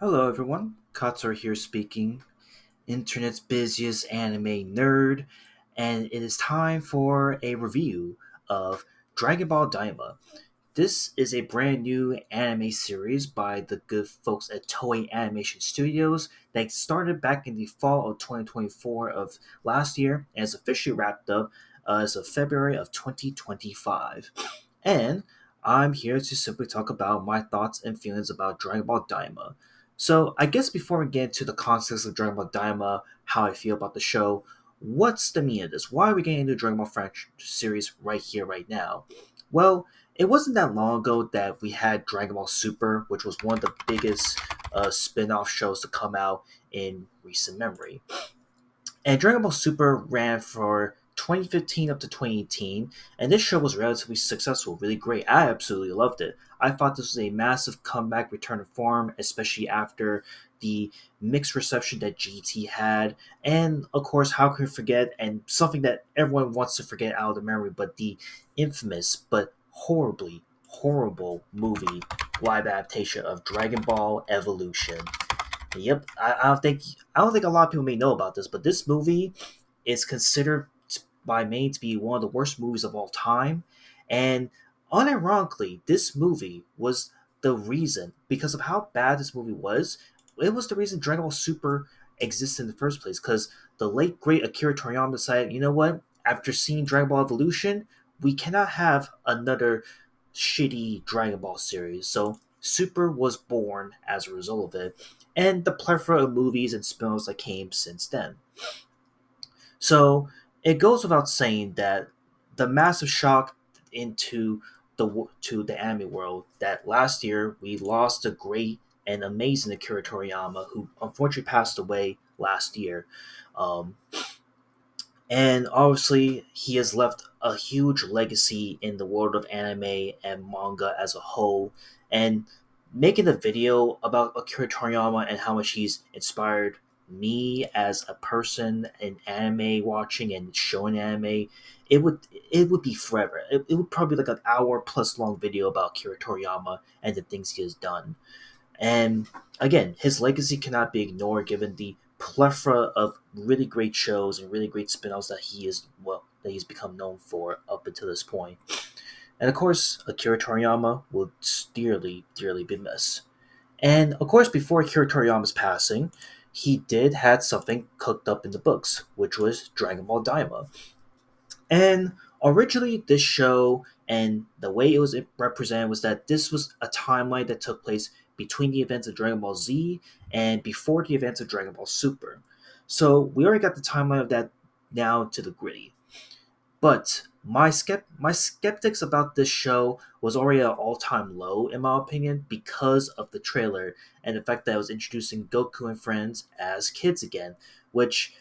Hello, everyone. Katsur here speaking, internet's busiest anime nerd, and it is time for a review of Dragon Ball Daima. This is a brand new anime series by the good folks at Toei Animation Studios that started back in the fall of 2024 of last year and is officially wrapped up as of February of 2025. And I'm here to simply talk about my thoughts and feelings about Dragon Ball Daima. So, I guess before we get into the context of Dragon Ball Daima, how I feel about the show, what's the meaning of this? Why are we getting into the Dragon Ball franchise series right here, right now? Well, it wasn't that long ago that we had Dragon Ball Super, which was one of the biggest spin off shows to come out in recent memory. And Dragon Ball Super ran for 2015 up to 2018, and this show was relatively successful, really great. I absolutely loved it. I thought this was a massive comeback, return to form, especially after the mixed reception that GT had. And of course, how can we forget, and something that everyone wants to forget out of the memory, but the infamous but horribly horrible movie live adaptation of Dragon Ball Evolution. Yep, I don't think a lot of people may know about this, but this movie is considered by many to be one of the worst movies of all time, and unironically, this movie was the reason because of how bad this movie was. It was the reason Dragon Ball Super existed in the first place. Because the late great Akira Toriyama decided, you know what? After seeing Dragon Ball Evolution, we cannot have another shitty Dragon Ball series. So Super was born as a result of it, and the plethora of movies and spin-offs that came since then. So it goes without saying that the massive shock into to the anime world that last year we lost a great and amazing Akira Toriyama, who unfortunately passed away last year. Um, and obviously, he has left a huge legacy in the world of anime and manga as a whole. And making a video about Akira Toriyama and how much he's inspired me as a person in anime watching and showing anime, it would be forever. It would probably be like an hour plus long video about Akira Toriyama and the things he has done. And again, his legacy cannot be ignored given the plethora of really great shows and really great spin-offs that he's become known for up until this point. And of course, Akira Toriyama will dearly, dearly be missed. And of course, before Akira Toriyama's passing, he did had something cooked up in the books, which was Dragon Ball Daima. And originally, this show and the way it was represented was that this was a timeline that took place between the events of Dragon Ball Z and before the events of Dragon Ball Super. So we already got the timeline of that down to the gritty. But my skeptics about this show was already at an all time low in my opinion because of the trailer and the fact that it was introducing Goku and friends as kids again, which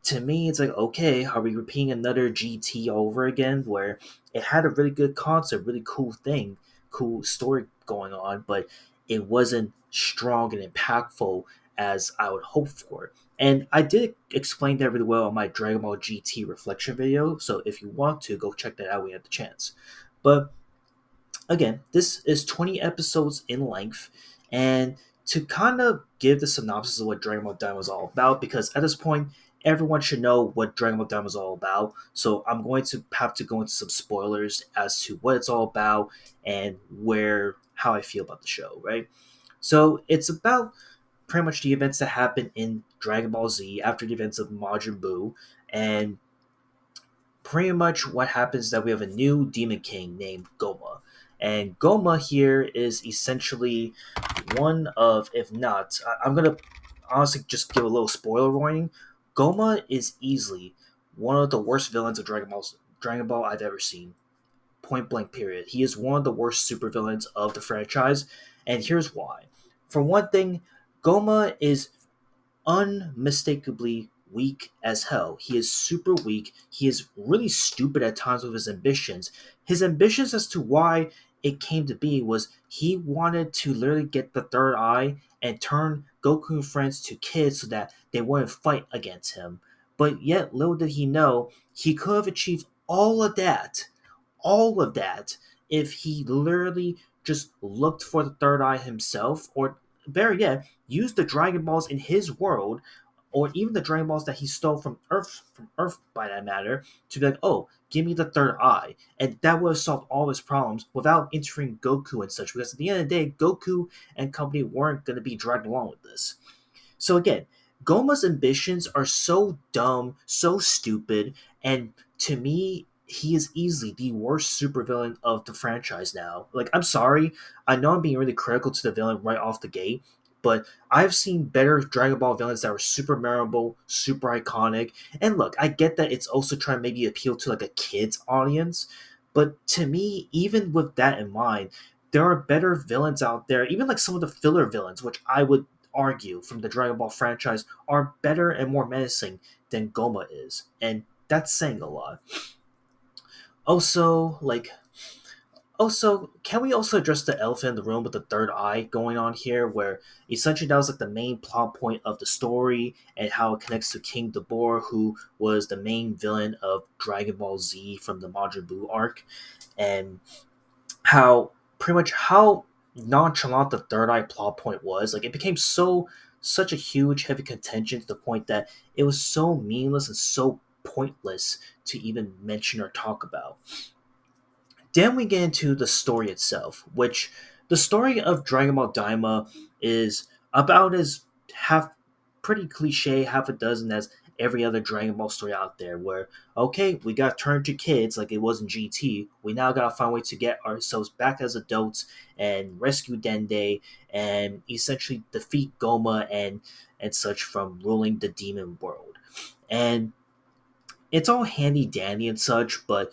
to me it's like, okay, are we repeating another GT over again where it had a really good concept, really cool thing, cool story going on, but it wasn't strong and impactful as I would hope for. And I did explain that really well on my Dragon Ball GT reflection video, so if you want to, go check that out when you have the chance. But again, this is 20 episodes in length, and to kind of give the synopsis of what Dragon Ball Daima is all about, because at this point, everyone should know what Dragon Ball Daima is all about, so I'm going to have to go into some spoilers as to what it's all about and how I feel about the show, right? So it's about pretty much the events that happen in Dragon Ball Z after the events of Majin Buu, and pretty much what happens is that we have a new Demon King named Goma. And Goma here is essentially one of, if not, I'm gonna honestly just give a little spoiler warning. Goma is easily one of the worst villains of Dragon Ball I've ever seen. Point blank period. He is one of the worst supervillains of the franchise, and here's why. For one thing, Goma is unmistakably weak as hell. He is super weak. He is really stupid at times with his ambitions. His ambitions as to why it came to be was he wanted to literally get the third eye and turn Goku and friends to kids so that they wouldn't fight against him. But yet, little did he know, he could have achieved all of that, if he literally just looked for the third eye himself, or better yet, use the Dragon Balls in his world, or even the Dragon Balls that he stole from Earth by that matter, to be like, oh, give me the third eye, and that would have solved all his problems without entering Goku and such. Because at the end of the day, Goku and company weren't going to be dragged along with this. So again, Goma's ambitions are so dumb, so stupid, and to me, he is easily the worst supervillain of the franchise now. Like, I'm sorry, I know I'm being really critical to the villain right off the gate, but I've seen better Dragon Ball villains that were super memorable, super iconic. And look, I get that it's also trying to maybe appeal to like a kid's audience, but to me, even with that in mind, there are better villains out there, even like some of the filler villains, which I would argue from the Dragon Ball franchise are better and more menacing than Goma is. And that's saying a lot. Also, can we also address the elephant in the room with the third eye going on here, where essentially that was like the main plot point of the story and how it connects to King Dabor, who was the main villain of Dragon Ball Z from the Majin Buu arc, and how pretty much how nonchalant the third eye plot point was. Like, it became such a huge heavy contention to the point that it was so meaningless and so pointless to even mention or talk about. Then we get into the story itself, which the story of Dragon Ball Daima is about as half pretty cliche, half a dozen as every other Dragon Ball story out there, where okay, we got turned to kids like it was in GT. We now gotta find a way to get ourselves back as adults and rescue Dende and essentially defeat Goma and such from ruling the demon world. And it's all handy dandy and such, but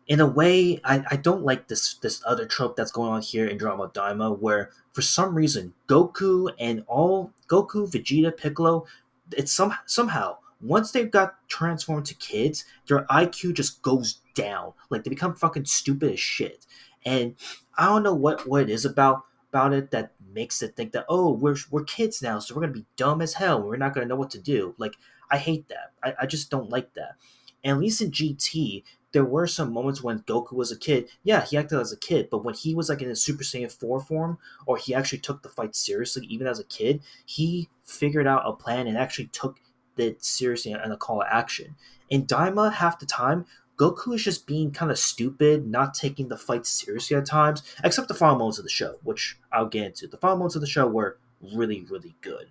in a way, I don't like this other trope that's going on here in Drama Daima, where for some reason Goku, Vegeta, Piccolo, it's somehow once they've got transformed to kids, their IQ just goes down. Like, they become fucking stupid as shit. And I don't know what it is about it that makes it think that, oh, we're kids now, so we're gonna be dumb as hell. We're not gonna know what to do. Like, I hate that. I just don't like that. And at least in GT, there were some moments when Goku was a kid. Yeah, he acted as a kid, but when he was like in his Super Saiyan 4 form, or he actually took the fight seriously, even as a kid, he figured out a plan and actually took it seriously and a call to action. In Daima, half the time, Goku is just being kind of stupid, not taking the fight seriously at times, except the final moments of the show, which I'll get into. The final moments of the show were really, really good.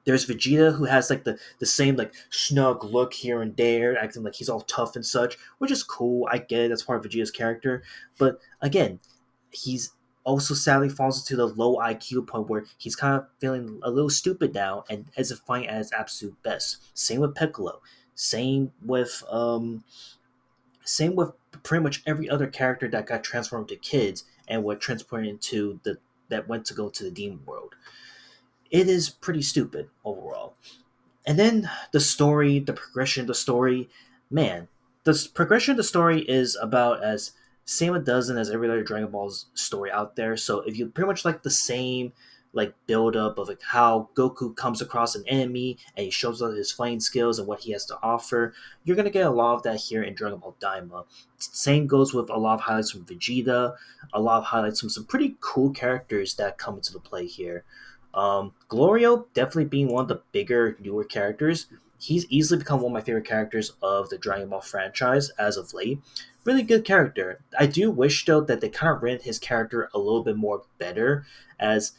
There's Vegeta, who has like the same like snug look here and there, acting like he's all tough and such, which is cool. I get it, that's part of Vegeta's character. But again, he's also sadly falls into the low IQ point where he's kind of feeling a little stupid now and isn't fighting at his absolute best. Same with Piccolo. Same with same with pretty much every other character that got transformed to kids and were transported into the that went to go to the demon world. It is pretty stupid overall. And then the story, the progression of the story, man, the progression of the story is about as same a dozen as every other Dragon Ball's story out there. So if you pretty much like the same like build up of like how Goku comes across an enemy and he shows off his fighting skills and what he has to offer, you're gonna get a lot of that here in Dragon Ball Daima. Same goes with a lot of highlights from Vegeta, a lot of highlights from some pretty cool characters that come into the play here. Glorio definitely being one of the bigger, newer characters. He's easily become one of my favorite characters of the Dragon Ball franchise as of late. Really good character. I do wish though that they kind of ran his character a little bit more better, as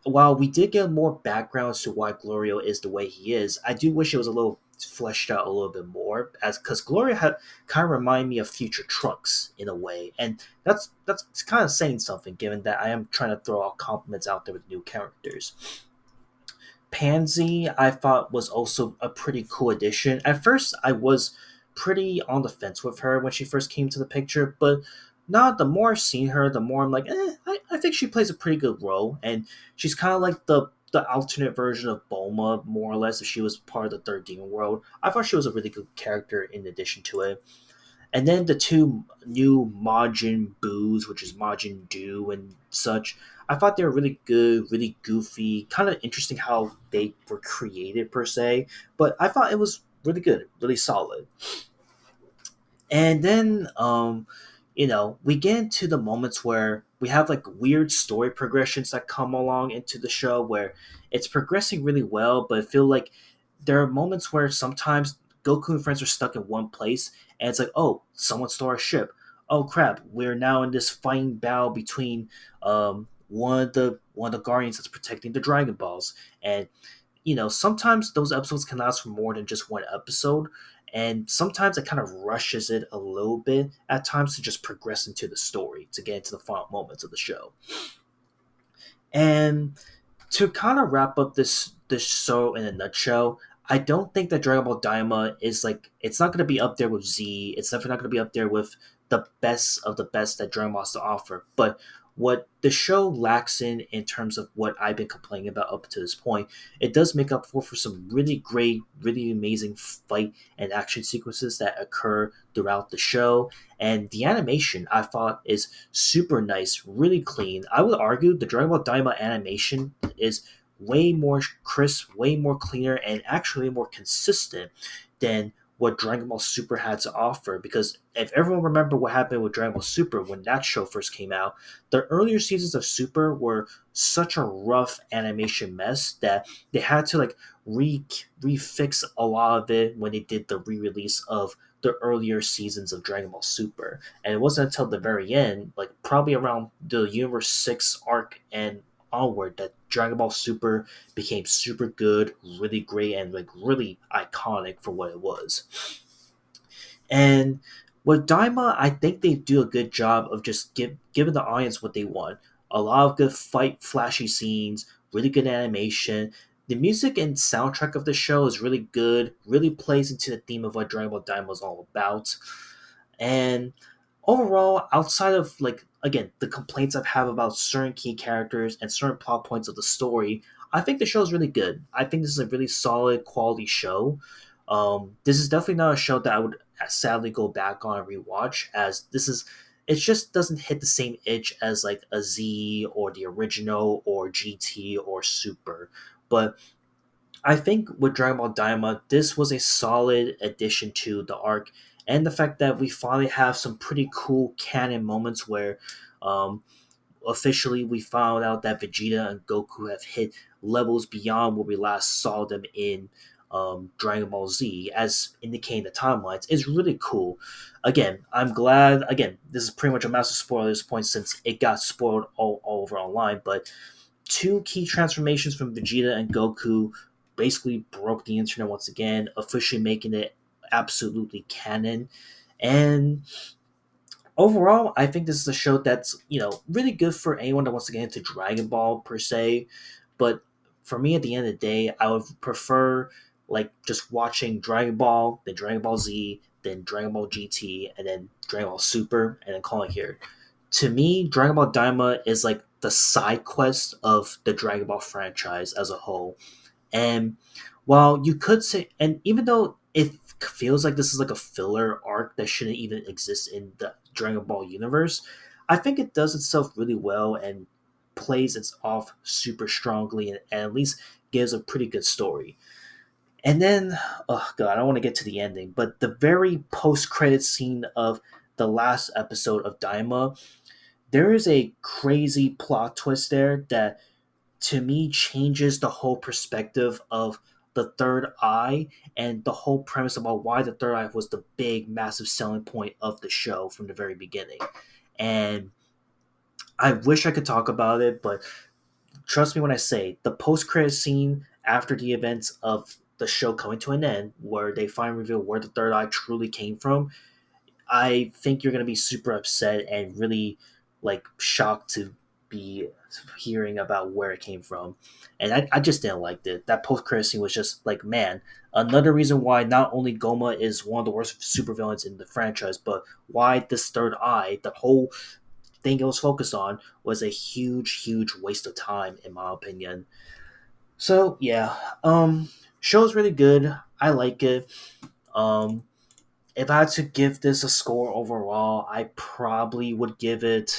while we did get more background as to why Glorio is the way he is, I do wish it was a little fleshed out a little bit more, as because Glorio had kind of remind me of future Trunks in a way, and that's kind of saying something given that I am trying to throw out compliments out there with new characters. Pansy, I thought was also a pretty cool addition. At first, I was pretty on the fence with her when she first came to the picture, but now the more I've seen her, the more I'm like, I think she plays a pretty good role, and she's kind of like the alternate version of Bulma, more or less, if she was part of the Third Demon World. I thought she was a really good character in addition to it. And then the two new Majin Boos, which is Majin Do and such, I thought they were really good, really goofy, kind of interesting how they were created per se. But I thought it was really good, really solid. And then, we get into the moments where we have like weird story progressions that come along into the show where it's progressing really well, but I feel like there are moments where sometimes Goku and friends are stuck in one place, and it's like, oh, someone stole our ship. Oh crap, we're now in this fighting battle between one of the guardians that's protecting the Dragon Balls, and sometimes those episodes can last for more than just one episode, and sometimes it kind of rushes it a little bit at times to just progress into the story to get into the final moments of the show. And to kind of wrap up this show in a nutshell, I don't think that Dragon Ball Daima is like, it's not going to be up there with Z. It's definitely not going to be up there with the best of the best that Dragon Ball has to offer. But what the show lacks in terms of what I've been complaining about up to this point, it does make up for some really great, really amazing fight and action sequences that occur throughout the show. And the animation I thought is super nice, really clean. I would argue the Dragon Ball Daima animation is way more crisp, way more cleaner, and actually more consistent than what Dragon Ball Super had to offer. Because if everyone remember what happened with Dragon Ball Super when that show first came out, the earlier seasons of Super were such a rough animation mess that they had to like refix a lot of it when they did the re-release of the earlier seasons of Dragon Ball Super. And it wasn't until the very end, like probably around the Universe 6 arc and onward, that Dragon Ball Super became super good, really great, and like really iconic for what it was. And with Daima, I think they do a good job of just giving the audience what they want. A lot of good fight, flashy scenes, really good animation. The music and soundtrack of the show is really good, really plays into the theme of what Dragon Ball Daima is all about. And overall, outside of like again the complaints I've have about certain key characters and certain plot points of the story, I think the show is really good. I think this is a really solid quality show. This is definitely not a show that I would sadly go back on and rewatch, as this is it just doesn't hit the same itch as like a Z or the original or GT or Super. But I think with Dragon Ball Daima, this was a solid addition to the arc, and the fact that we finally have some pretty cool canon moments where, um, officially, we found out that Vegeta and Goku have hit levels beyond where we last saw them in Dragon Ball Z, as indicating the timelines, is really cool. Again, I'm glad. Again, this is pretty much a massive spoiler at this point since it got spoiled all over online, but two key transformations from Vegeta and Goku basically broke the internet once again, officially making it absolutely canon. And overall, I think this is a show that's, really good for anyone that wants to get into Dragon Ball per se. But for me, at the end of the day, I would prefer like just watching Dragon Ball, then Dragon Ball Z, then Dragon Ball GT, and then Dragon Ball Super, and then calling it here. To me, Dragon Ball Daima is like the side quest of the Dragon Ball franchise as a whole. And while you could say, and even though it feels like this is like a filler arc that shouldn't even exist in the Dragon Ball universe, I think it does itself really well and plays its off super strongly, and at least gives a pretty good story. And then, oh god, I don't want to get to the ending, but the very post credit scene of the last episode of Daima, there is a crazy plot twist there that to me changes the whole perspective of the third eye and the whole premise about why the third eye was the big massive selling point of the show from the very beginning. And I wish I could talk about it, but trust me when I say the post credit scene after the events of the show coming to an end, where they finally reveal where the third eye truly came from, I think you're gonna be super upset and really like shocked to be hearing about where it came from. And I just didn't like it. That post credit scene was just like, man, another reason why not only Goma is one of the worst supervillains in the franchise, but why this third eye, the whole thing it was focused on, was a huge, huge waste of time, in my opinion. So yeah, show's really good. I like it. Um, if I had to give this a score overall, I probably would give it.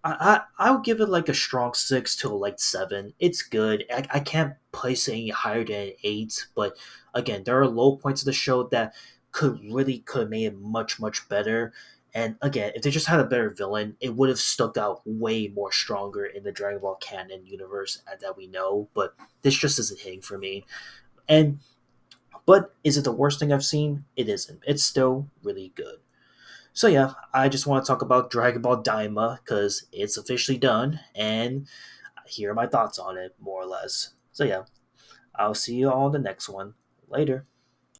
I would give it like a strong 6 to a light 7. It's good. I can't place it any higher than an 8, but again, there are low points of the show that could have made it much better. And again, if they just had a better villain, it would have stuck out way more stronger in the Dragon Ball canon universe that we know. But this just isn't hitting for me. And but is it the worst thing I've seen? It isn't. It's still really good. So yeah, I just want to talk about Dragon Ball Daima because it's officially done, and here are my thoughts on it, more or less. So yeah, I'll see you all in the next one. Later.